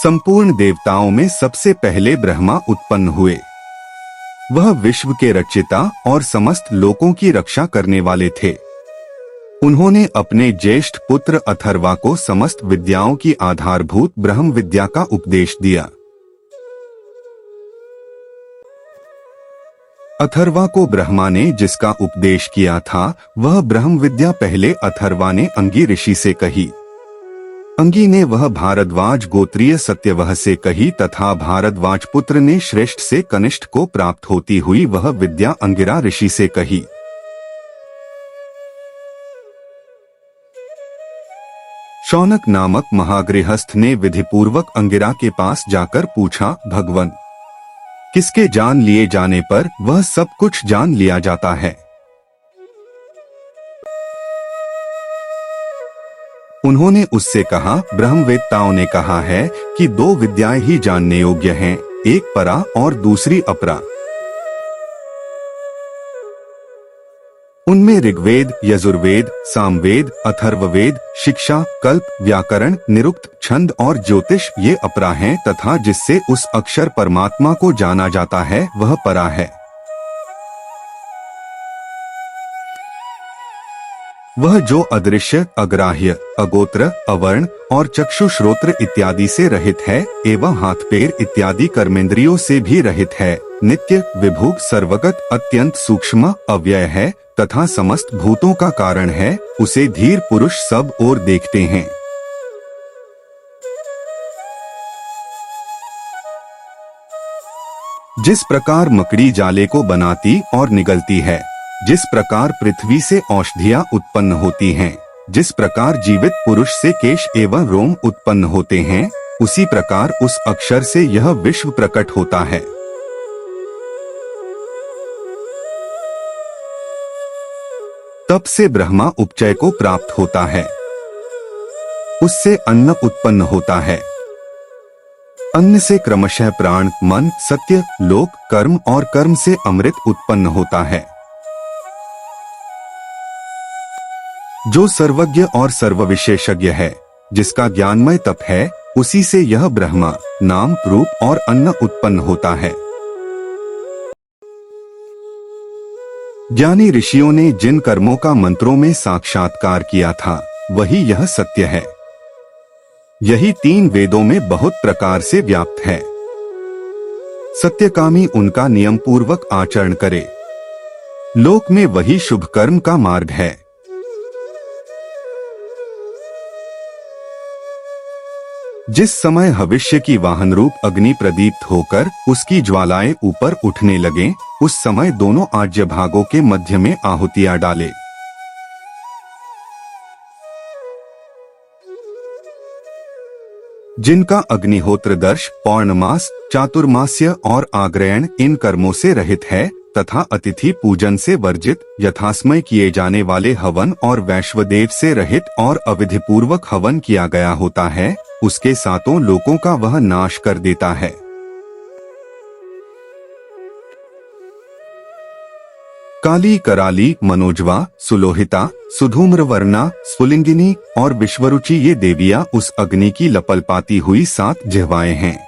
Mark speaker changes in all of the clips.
Speaker 1: संपूर्ण देवताओं में सबसे पहले ब्रह्मा उत्पन्न हुए। वह विश्व के रचयिता और समस्त लोकों की रक्षा करने वाले थे। उन्होंने अपने ज्येष्ठ पुत्र अथर्वा को समस्त विद्याओं की आधारभूत ब्रह्म विद्या का उपदेश दिया। अथर्वा को ब्रह्मा ने जिसका उपदेश किया था, वह ब्रह्म विद्या पहले अथर्वा ने अंगी ऋषि से कही। अंगी ने वह भारद्वाज गोत्रीय सत्यवह से कही तथा भारद्वाज पुत्र ने श्रेष्ठ से कनिष्ठ को प्राप्त होती हुई वह विद्या अंगिरा ऋषि से कही। शौनक नामक महागृहस्थ ने विधिपूर्वक अंगिरा के पास जाकर पूछा, भगवन, किसके जान लिए जाने पर वह सब कुछ जान लिया जाता है? उन्होंने उससे कहा, ब्रह्मवेत्ताओं ने कहा है कि दो विद्याएं ही जानने योग्य हैं, एक परा और दूसरी अपरा। उनमें ऋग्वेद, यजुर्वेद, सामवेद, अथर्ववेद, शिक्षा, कल्प, व्याकरण, निरुक्त, छंद और ज्योतिष ये अपरा हैं तथा जिससे उस अक्षर परमात्मा को जाना जाता है वह परा है। वह जो अदृश्य, अग्राह्य, अगोत्र, अवर्ण और चक्षु श्रोत्र इत्यादि से रहित है एवं हाथ पैर इत्यादि कर्मेंद्रियों से भी रहित है, नित्य, विभु, सर्वगत, अत्यंत सूक्ष्म, अव्यय है तथा समस्त भूतों का कारण है, उसे धीर पुरुष सब ओर देखते हैं। जिस प्रकार मकड़ी जाले को बनाती और निगलती है, जिस प्रकार पृथ्वी से औषधियां उत्पन्न होती हैं, जिस प्रकार जीवित पुरुष से केश एवं रोम उत्पन्न होते हैं, उसी प्रकार उस अक्षर से यह विश्व प्रकट होता है। तब से ब्रह्मा उपचय को प्राप्त होता है। उससे अन्न उत्पन्न होता है। अन्न से क्रमशः प्राण, मन, सत्य, लोक, कर्म और कर्म से अमृत उत्पन्न होता है। जो सर्वज्ञ और सर्वविशेषज्ञ है, जिसका ज्ञानमय तप है, उसी से यह ब्रह्मा, नाम, रूप और अन्न उत्पन्न होता है। ज्ञानी ऋषियों ने जिन कर्मों का मंत्रों में साक्षात्कार किया था, वही यह सत्य है। यही तीन वेदों में बहुत प्रकार से व्याप्त है। सत्यकामी उनका नियम पूर्वक आचरण करे। लोक में वही शुभ कर्म का मार्ग है। जिस समय भविष्य की वाहन रूप अग्नि प्रदीप्त होकर उसकी ज्वालाएं ऊपर उठने लगें, उस समय दोनों आज्य भागों के मध्य में आहुतियां डाले। जिनका अग्निहोत्र दर्श, पौर्णमास, चातुर्मास्य और आग्रयण इन कर्मों से रहित है तथा अतिथि पूजन से वर्जित, यथासमय किए जाने वाले हवन और वैश्वदेव से रहित और अविधिपूर्वक हवन किया गया होता है, उसके सातों लोकों का वह नाश कर देता है। काली, कराली, मनोजवा, सुलोहिता, सुधूम्रवर्णा, स्फुलिंगिनी और विश्वरुचि ये देवियां उस अग्नि की लपलपाती हुई 7 जिह्वाएं हैं।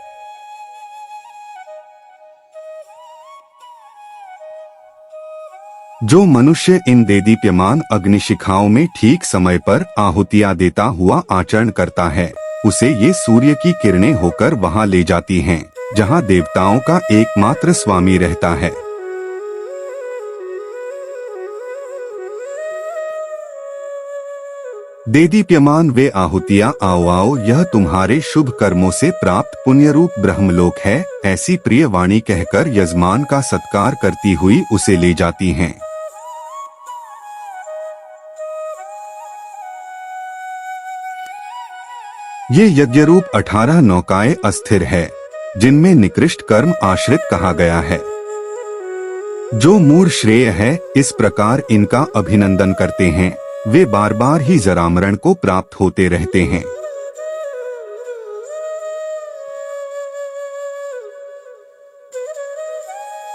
Speaker 1: जो मनुष्य इन देदीप्यमान अग्निशिखाओं में ठीक समय पर आहुतियां देता हुआ आचरण करता है, उसे ये सूर्य की किरणें होकर वहां ले जाती हैं, जहां देवताओं का एकमात्र स्वामी रहता है। देदीप्यमान वे आहुतियां आओ आओ, यह तुम्हारे शुभ कर्मों से प्राप्त पुण्यरूप ब्रह्मलोक है, ऐसी प्रिय वाणी कहकर यजमान का सत्कार करती हुई उसे ले जाती हैं। ये यज्ञरूप 18 नौकाएं अस्थिर है, जिनमें निकृष्ट कर्म आश्रित कहा गया है। जो मूढ़ श्रेय है, इस प्रकार इनका अभिनंदन करते हैं, वे बार बार ही जरामरण को प्राप्त होते रहते हैं।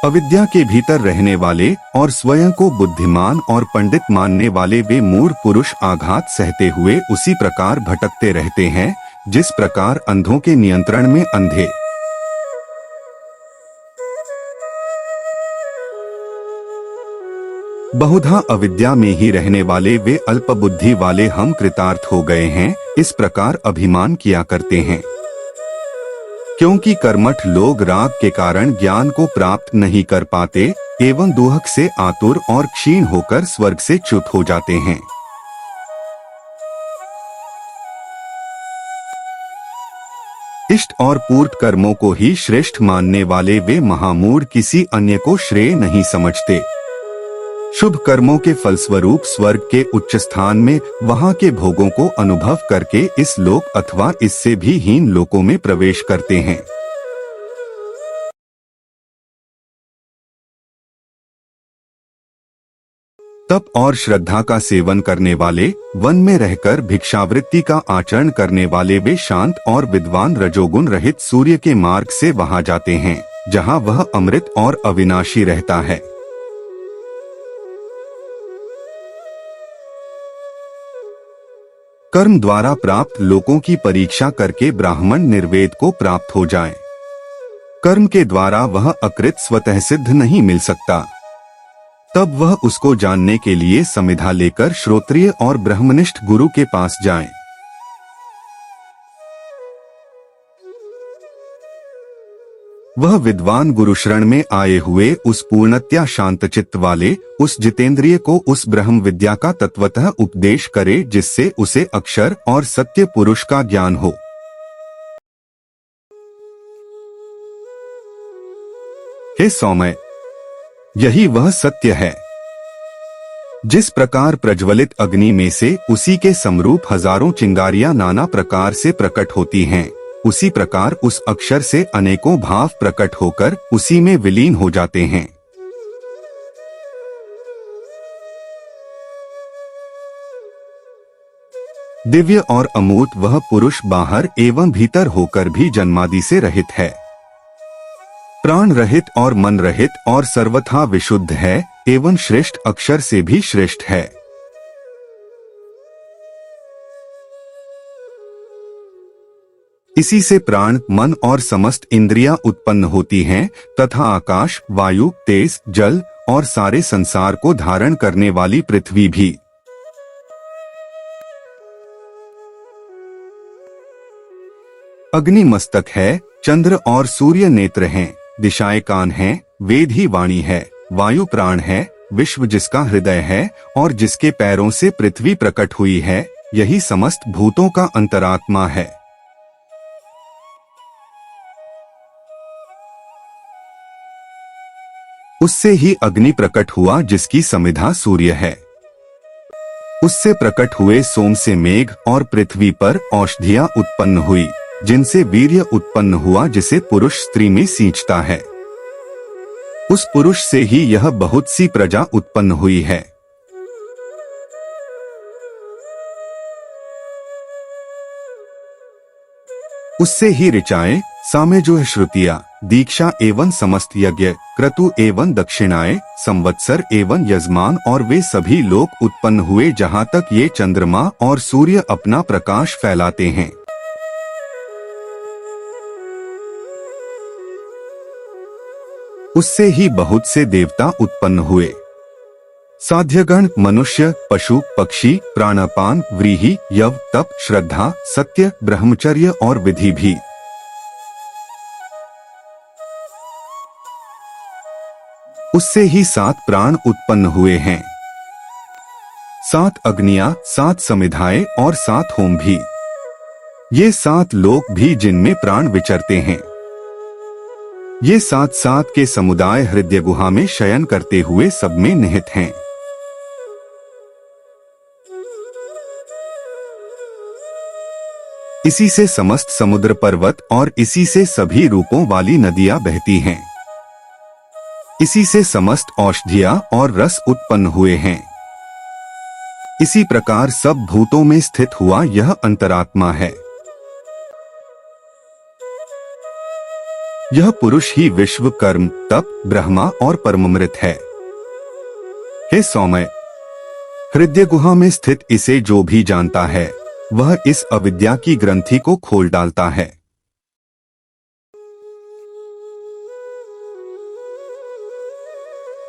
Speaker 1: अविद्या के भीतर रहने वाले और स्वयं को बुद्धिमान और पंडित मानने वाले वे मूढ़ पुरुष आघात सहते हुए उसी प्रकार भटकते रहते हैं, जिस प्रकार अंधों के नियंत्रण में अंधे बहुधा अविद्या में ही रहने वाले वे अल्प बुद्धि वाले हम कृतार्थ हो गए हैं, इस प्रकार अभिमान किया करते हैं। क्योंकि कर्मठ लोग राग के कारण ज्ञान को प्राप्त नहीं कर पाते एवं दुहक से आतुर और क्षीण होकर स्वर्ग से च्युत हो जाते हैं। इष्ट और पूर्त कर्मों को ही श्रेष्ठ मानने वाले वे महामूढ़ किसी अन्य को श्रेय नहीं समझते। शुभ कर्मों के फलस्वरूप स्वर्ग के उच्च स्थान में वहां के भोगों को अनुभव करके इस लोक अथवा इससे भी हीन लोकों में प्रवेश करते हैं। तप और श्रद्धा का सेवन करने वाले, वन में रहकर भिक्षावृत्ति का आचरण करने वाले वे शांत और विद्वान रजोगुण रहित सूर्य के मार्ग से वहां जाते हैं, जहां वह अमृत और अविनाशी रहता है। कर्म द्वारा प्राप्त लोकों की परीक्षा करके ब्राह्मण निर्वेद को प्राप्त हो जाए। कर्म के द्वारा वह अकृत स्वतः सिद्ध नहीं मिल सकता, तब वह उसको जानने के लिए समिधा लेकर श्रोत्रिय और ब्रह्मनिष्ठ गुरु के पास जाए। वह विद्वान गुरु शरण में आए हुए उस पूर्णतया शांत चित्त वाले उस जितेंद्रिय को उस ब्रह्म विद्या का तत्वतः उपदेश करे, जिससे उसे अक्षर और सत्य पुरुष का ज्ञान हो। हे सौम्य, यही वह सत्य है। जिस प्रकार प्रज्वलित अग्नि में से उसी के समरूप हजारों चिंगारियां नाना प्रकार से प्रकट होती हैं, उसी प्रकार उस अक्षर से अनेकों भाव प्रकट होकर उसी में विलीन हो जाते हैं। दिव्य और अमूर्त वह पुरुष बाहर एवं भीतर होकर भी जन्मादि से रहित है, प्राण रहित और मन रहित और सर्वथा विशुद्ध है एवं श्रेष्ठ अक्षर से भी श्रेष्ठ है। इसी से प्राण, मन और समस्त इंद्रियां उत्पन्न होती हैं तथा आकाश, वायु, तेज, जल और सारे संसार को धारण करने वाली पृथ्वी भी। अग्नि मस्तक है, चंद्र और सूर्य नेत्र हैं, दिशाएं कान हैं, वेद ही वाणी है, वायु प्राण है, विश्व जिसका हृदय है और जिसके पैरों से पृथ्वी प्रकट हुई है, यही समस्त भूतों का अंतरात्मा है। उससे ही अग्नि प्रकट हुआ जिसकी समिधा सूर्य है। उससे प्रकट हुए सोम से मेघ और पृथ्वी पर औषधियां उत्पन्न हुई, जिनसे वीर्य उत्पन्न हुआ जिसे पुरुष स्त्री में सींचता है। उस पुरुष से ही यह बहुत सी प्रजा उत्पन्न हुई है। उससे ही ऋचाएं, सामेजो श्रुतियां, दीक्षा एवं समस्त यज्ञ, क्रतु एवं दक्षिणाएं, संवत्सर एवं यजमान और वे सभी लोग उत्पन्न हुए जहां तक ये चंद्रमा और सूर्य अपना प्रकाश फैलाते हैं। उससे ही बहुत से देवता उत्पन्न हुए, साध्यगण, मनुष्य, पशु, पक्षी, प्राणपान, व्रीहि, यव, तप, श्रद्धा, सत्य, ब्रह्मचर्य और विधि भी। उससे ही 7 प्राण उत्पन्न हुए हैं, 7 अग्नियां, 7 समिधाएं और 7 होम भी। ये 7 लोक भी जिनमें प्राण विचरते हैं। ये 7 के समुदाय हृदय गुहा में शयन करते हुए सब में निहित हैं। इसी से समस्त समुद्र पर्वत और इसी से सभी रूपों वाली नदियां बहती हैं। इसी से समस्त औषधियां और रस उत्पन्न हुए हैं। इसी प्रकार सब भूतों में स्थित हुआ यह अंतरात्मा है। यह पुरुष ही विश्व, कर्म, तप, ब्रह्मा और परममृत है। हे सौम्य, हृदय गुहा में स्थित इसे जो भी जानता है वह इस अविद्या की ग्रंथि को खोल डालता है।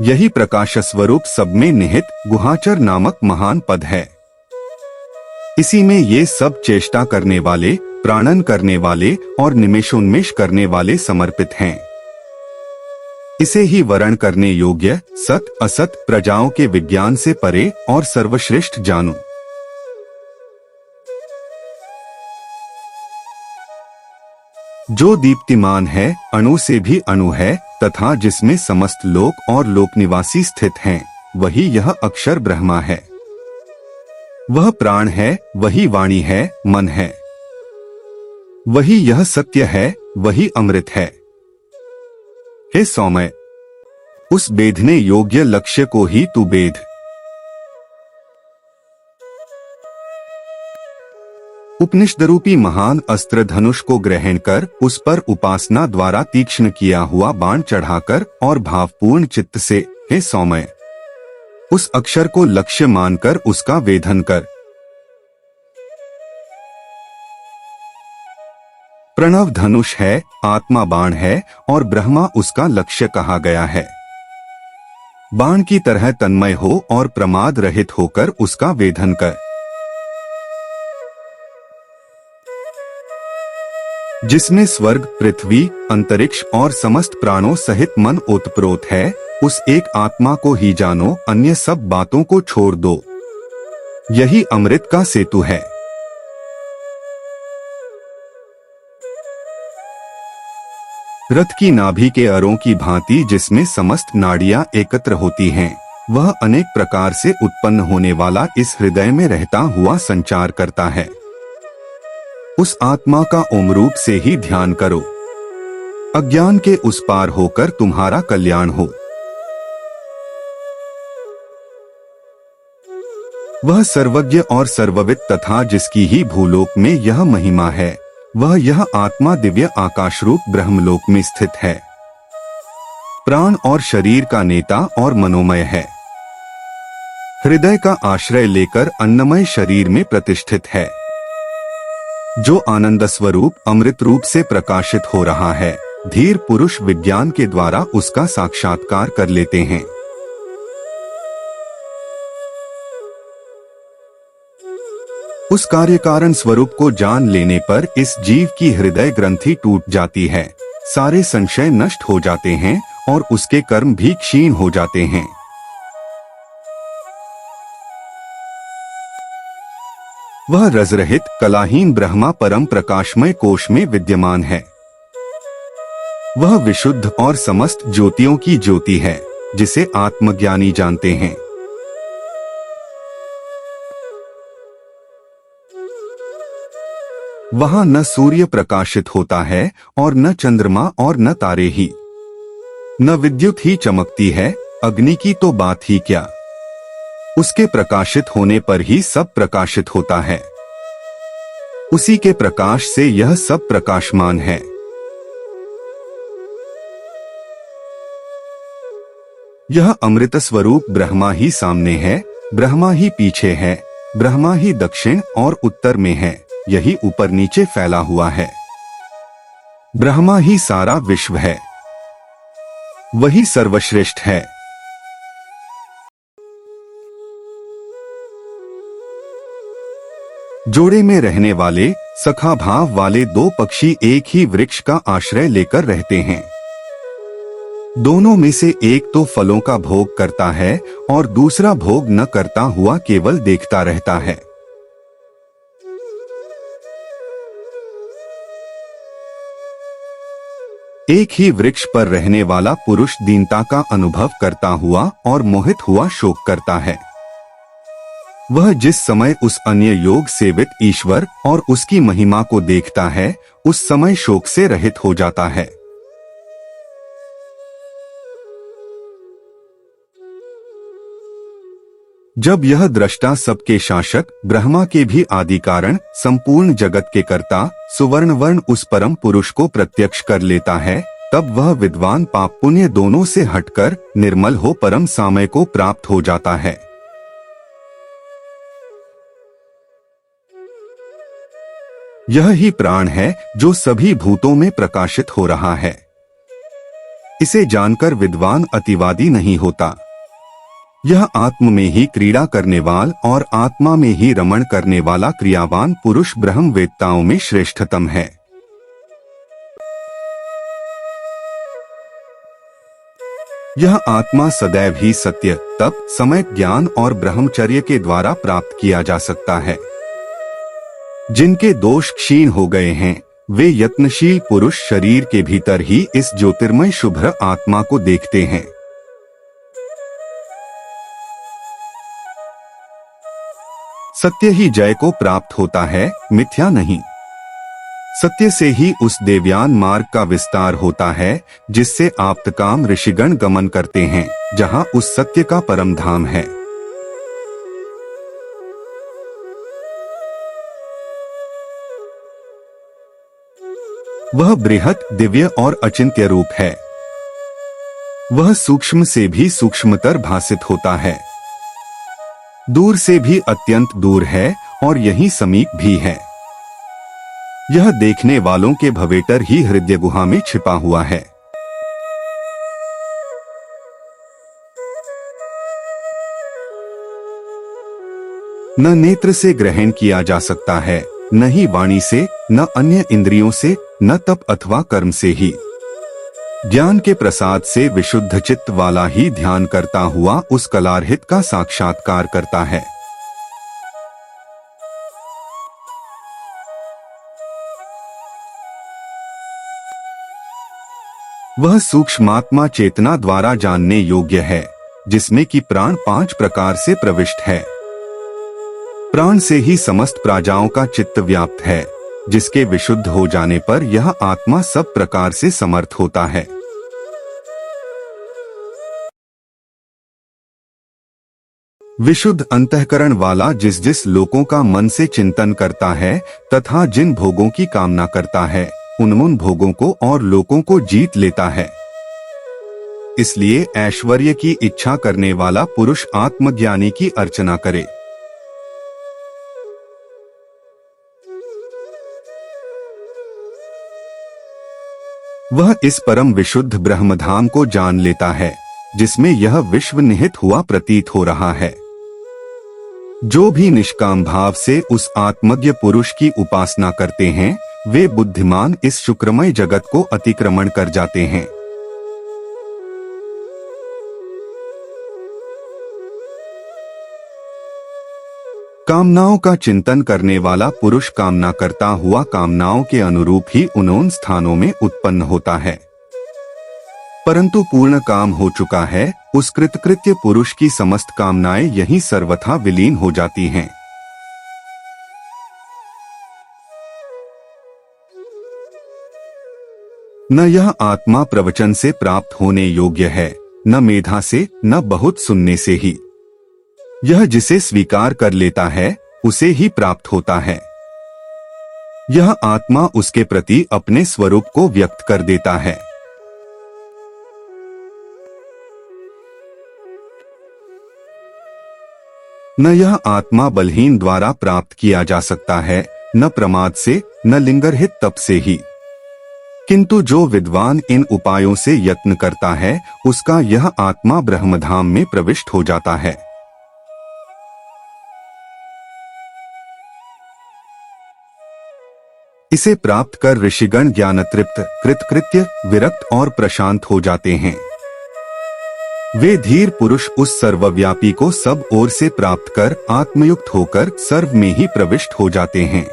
Speaker 1: यही प्रकाश स्वरूप सब में निहित गुहाचर नामक महान पद है। इसी में ये सब चेष्टा करने वाले, प्राणन करने वाले और निमेषोन्मेष करने वाले समर्पित हैं। इसे ही वर्ण करने योग्य सत असत प्रजाओं के विज्ञान से परे और सर्वश्रेष्ठ जानो। जो दीप्तिमान है, अणु से भी अणु है तथा जिसमें समस्त लोक और लोक निवासी स्थित हैं, वही यह अक्षर ब्रह्मा है। वह प्राण है, वही वाणी है, मन है। वही यह सत्य है, वही अमृत है। हे सौम्य, उस बेधने योग्य लक्ष्य को ही तू बेध। उपनिषद रूपी महान अस्त्र धनुष को ग्रहण कर उस पर उपासना द्वारा तीक्ष्ण किया हुआ बाण चढ़ाकर और भावपूर्ण चित्त से, हे सौम्य, उस अक्षर को लक्ष्य मानकर उसका वेधन कर। प्रणव धनुष है, आत्मा बाण है और ब्रह्मा उसका लक्ष्य कहा गया है। बाण की तरह तन्मय हो और प्रमाद रहित होकर उसका वेधन कर। जिसमें स्वर्ग, पृथ्वी, अंतरिक्ष और समस्त प्राणों सहित मन ओतप्रोत है, उस एक आत्मा को ही जानो, अन्य सब बातों को छोड़ दो। यही अमृत का सेतु है। रथ की नाभि के अरों की भांति जिसमें समस्त नाड़ियां एकत्र होती हैं, वह अनेक प्रकार से उत्पन्न होने वाला इस हृदय में रहता हुआ संचार करता है। उस आत्मा का ओम रूप से ही ध्यान करो। अज्ञान के उस पार होकर तुम्हारा कल्याण हो। वह सर्वज्ञ और सर्वविद तथा जिसकी ही भूलोक में यह महिमा है, वह यह आत्मा दिव्य आकाश रूप ब्रह्मलोक में स्थित है। प्राण और शरीर का नेता और मनोमय है। हृदय का आश्रय लेकर अन्नमय शरीर में प्रतिष्ठित है। जो आनंद स्वरूप अमृत रूप से प्रकाशित हो रहा है, धीर पुरुष विज्ञान के द्वारा उसका साक्षात्कार कर लेते हैं। उस कार्य कारण स्वरूप को जान लेने पर इस जीव की हृदय ग्रंथि टूट जाती है, सारे संशय नष्ट हो जाते हैं और उसके कर्म भी क्षीण हो जाते हैं। वह रजरहित कलाहीन ब्रह्मा परम प्रकाशमय कोश में विद्यमान है। वह विशुद्ध और समस्त ज्योतियों की ज्योति है, जिसे आत्मज्ञानी जानते हैं। वहां न सूर्य प्रकाशित होता है और न चंद्रमा और न तारे ही, न विद्युत ही चमकती है, अग्नि की तो बात ही क्या। उसके प्रकाशित होने पर ही सब प्रकाशित होता है। उसी के प्रकाश से यह सब प्रकाशमान है। यह अमृत स्वरूप ब्रह्मा ही सामने है, ब्रह्मा ही पीछे है, ब्रह्मा ही दक्षिण और उत्तर में है, यही ऊपर नीचे फैला हुआ है। ब्रह्मा ही सारा विश्व है, वही सर्वश्रेष्ठ है। जोड़े में रहने वाले सखा भाव वाले दो पक्षी एक ही वृक्ष का आश्रय लेकर रहते हैं। दोनों में से एक तो फलों का भोग करता है और दूसरा भोग न करता हुआ केवल देखता रहता है। एक ही वृक्ष पर रहने वाला पुरुष दीनता का अनुभव करता हुआ और मोहित हुआ शोक करता है। वह जिस समय उस अन्य योग सेवित ईश्वर और उसकी महिमा को देखता है, उस समय शोक से रहित हो जाता है। जब यह दृष्टा सबके शासक, ब्रह्मा के भी आदि कारण, संपूर्ण जगत के कर्ता, सुवर्ण वर्ण उस परम पुरुष को प्रत्यक्ष कर लेता है, तब वह विद्वान पाप पुण्य दोनों से हटकर निर्मल हो परम सामय को प्राप्त हो जाता है। यह ही प्राण है जो सभी भूतों में प्रकाशित हो रहा है। इसे जानकर विद्वान अतिवादी नहीं होता। यह आत्म में ही क्रीड़ा करने वाला और आत्मा में ही रमण करने वाला क्रियावान पुरुष ब्रह्मवेत्ताओं में श्रेष्ठतम है। यह आत्मा सदैव ही सत्य, तप, समय, ज्ञान और ब्रह्मचर्य के द्वारा प्राप्त किया जा सकता है। जिनके दोष क्षीण हो गए हैं, वे यत्नशील पुरुष शरीर के भीतर ही इस ज्योतिर्मय शुभ्र आत्मा को देखते हैं। सत्य ही जय को प्राप्त होता है, मिथ्या नहीं। सत्य से ही उस देवयान मार्ग का विस्तार होता है जिससे आप्तकाम ऋषिगण गमन करते हैं, जहां उस सत्य का परम धाम है। वह बृहत, दिव्य और अचिंत्य रूप है। वह सूक्ष्म से भी सूक्ष्मतर भासित होता है, दूर से भी अत्यंत दूर है और यही समीप भी है। यह देखने वालों के भवेटर ही हृदय गुहा में छिपा हुआ है। न नेत्र से ग्रहण किया जा सकता है, न ही वाणी से, न अन्य इंद्रियों से, न तप अथवा कर्म से ही। ज्ञान के प्रसाद से विशुद्ध चित्त वाला ही ध्यान करता हुआ उस कलारहित का साक्षात्कार करता है। वह सूक्ष्मात्मा चेतना द्वारा जानने योग्य है, जिसमें कि प्राण 5 प्रकार से प्रविष्ट है। प्राण से ही समस्त प्राजाओं का चित्त व्याप्त है, जिसके विशुद्ध हो जाने पर यह आत्मा सब प्रकार से समर्थ होता है। विशुद्ध अंतःकरण वाला जिस जिस लोकों का मन से चिंतन करता है तथा जिन भोगों की कामना करता है, उन भोगों को और लोकों को जीत लेता है। इसलिए ऐश्वर्य की इच्छा करने वाला पुरुष आत्मज्ञानी की अर्चना करे। वह इस परम विशुद्ध ब्रह्मधाम को जान लेता है, जिसमें यह विश्व निहित हुआ प्रतीत हो रहा है। जो भी निष्काम भाव से उस आत्मज्ञ पुरुष की उपासना करते हैं, वे बुद्धिमान इस शुक्रमय जगत को अतिक्रमण कर जाते हैं। कामनाओं का चिंतन करने वाला पुरुष कामना करता हुआ कामनाओं के अनुरूप ही उन स्थानों में उत्पन्न होता है। परंतु पूर्ण काम हो चुका है, उस कृतकृत्य पुरुष की समस्त कामनाएं यहीं सर्वथा विलीन हो जाती हैं। न यह आत्मा प्रवचन से प्राप्त होने योग्य है, न मेधा से, न बहुत सुनने से ही। यह जिसे स्वीकार कर लेता है, उसे ही प्राप्त होता है। यह आत्मा उसके प्रति अपने स्वरूप को व्यक्त कर देता है। न यह आत्मा बलहीन द्वारा प्राप्त किया जा सकता है, न प्रमाद से, न लिंगरहित तप से ही। किंतु जो विद्वान इन उपायों से यत्न करता है, उसका यह आत्मा ब्रह्मधाम में प्रविष्ट हो जाता है। इसे प्राप्त कर ऋषिगण ज्ञानतृप्त, कृतकृत्य, विरक्त और प्रशांत हो जाते हैं। वे धीर पुरुष उस सर्वव्यापी को सब ओर से प्राप्त कर आत्मयुक्त होकर सर्व में ही प्रविष्ट हो जाते हैं।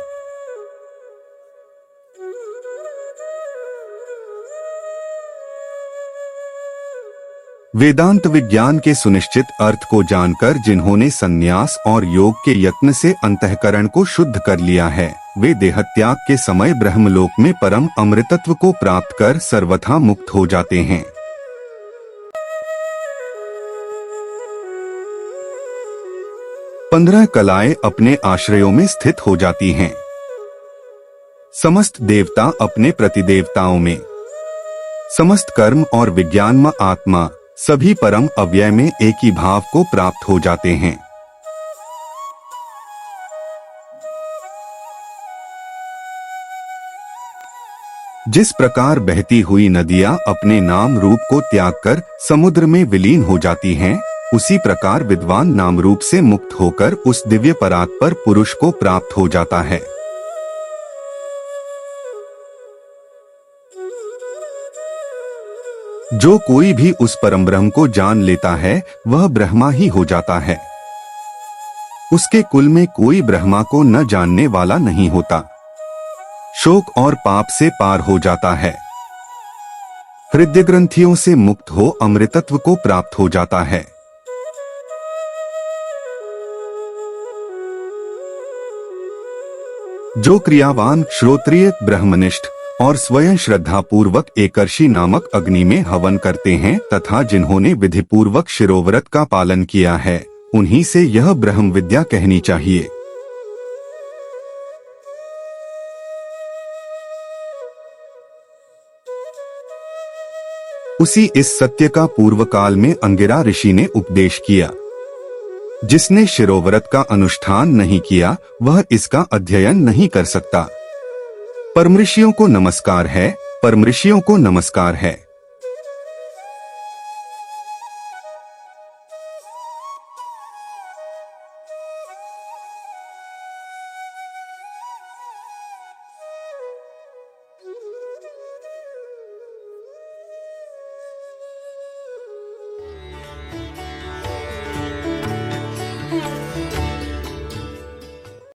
Speaker 1: वेदांत विज्ञान के सुनिश्चित अर्थ को जानकर जिन्होंने संन्यास और योग के यत्न से अंतःकरण को शुद्ध कर लिया है, वे देहत्याग के समय ब्रह्मलोक में परम अमृतत्व को प्राप्त कर सर्वथा मुक्त हो जाते हैं। पंद्रह कलाएं अपने आश्रयों में स्थित हो जाती हैं। समस्त देवता अपने प्रतिदेवताओं में, समस्त कर्म और विज्ञान आत्मा सभी परम अव्यय में एक ही भाव को प्राप्त हो जाते हैं। जिस प्रकार बहती हुई नदियां अपने नाम रूप को त्याग कर समुद्र में विलीन हो जाती हैं, उसी प्रकार विद्वान नाम रूप से मुक्त होकर उस दिव्य परात्पर पुरुष को प्राप्त हो जाता है। जो कोई भी उस परमब्रह्म को जान लेता है वह ब्रह्मा ही हो जाता है। उसके कुल में कोई ब्रह्मा को न जानने वाला नहीं होता। शोक और पाप से पार हो जाता है। हृदय ग्रंथियों से मुक्त हो अमृतत्व को प्राप्त हो जाता है। जो क्रियावान, श्रोत्रिय, ब्रह्मनिष्ठ और स्वयं श्रद्धा पूर्वक एकर्षि नामक अग्नि में हवन करते हैं तथा जिन्होंने विधि पूर्वक शिरोव्रत का पालन किया है, उन्हीं से यह ब्रह्म विद्या कहनी चाहिए। उसी इस सत्य का पूर्व काल में अंगिरा ऋषि ने उपदेश किया। जिसने शिरोव्रत का अनुष्ठान नहीं किया वह इसका अध्ययन नहीं कर सकता। परमऋषियों को नमस्कार है, परमऋषियों को नमस्कार है।